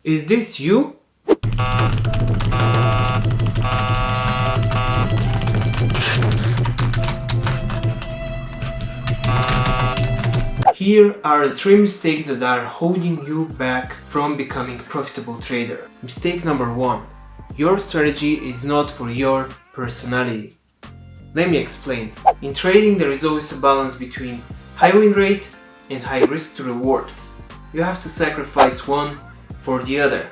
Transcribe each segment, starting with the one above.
Is this you? Here are the 3 mistakes that are holding you back from becoming a profitable trader. Mistake number 1. Your strategy is not for your personality. Let me explain. In trading, there is always a balance between high win rate and high risk to reward. You have to sacrifice one for the other.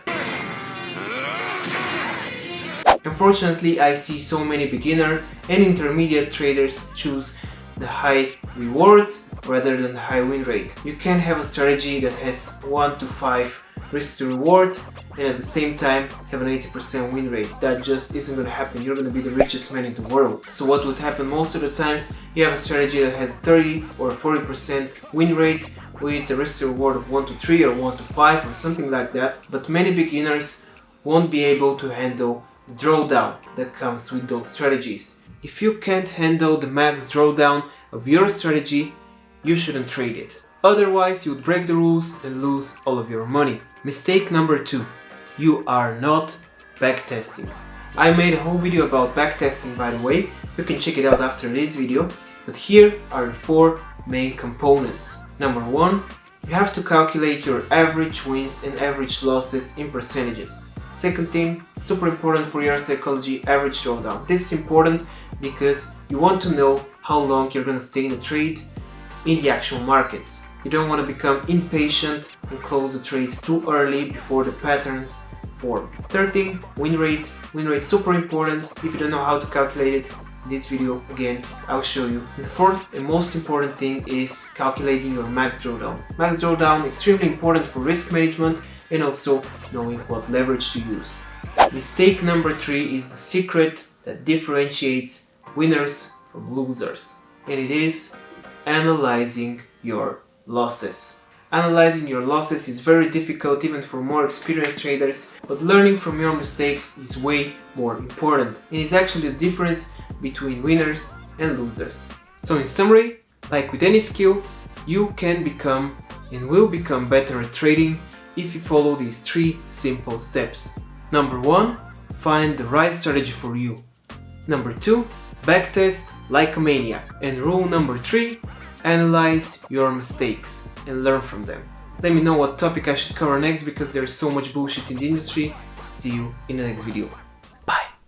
Unfortunately, I see so many beginner and intermediate traders choose the high rewards rather than the high win rate. You can have a strategy that has 1 to 5 risk to reward and at the same time have an 80% win rate. That just isn't going to happen. You're going to be the richest man in the world. So what would happen most of the times, you have a strategy that has 30 or 40% win rate with a risk to reward of 1 to 3 or 1 to 5 or something like that. But many beginners won't be able to handle the drawdown that comes with those strategies. If you can't handle the max drawdown of your strategy, you shouldn't trade it. Otherwise, you would break the rules and lose all of your money. Mistake number 2. You are not backtesting. I made a whole video about backtesting, by the way. You can check it out after this video. But here are the 4 main components. Number 1. You have to calculate your average wins and average losses in percentages. Second thing, super important for your psychology, average drawdown. This is important because you want to know how long you're going to stay in the trade in the actual markets. You don't want to become impatient and close the trades too early before the patterns form. Third thing, win rate. Win rate super important. If you don't know how to calculate it, in this video again I'll show you. And the fourth and most important thing is calculating your max drawdown. Max drawdown extremely important for risk management and also knowing what leverage to use. Mistake number 3 is the secret that differentiates winners from losers, and it is analyzing your losses. Analyzing your losses is very difficult even for more experienced traders, but learning from your mistakes is way more important and is actually the difference between winners and losers. So in summary, like with any skill, you can become and will become better at trading if you follow these 3 simple steps. Number 1, find the right strategy for you. Number 2, backtest like a maniac. And rule number 3, analyze your mistakes and learn from them. Let me know what topic I should cover next because there's so much bullshit in the industry. See you in the next video.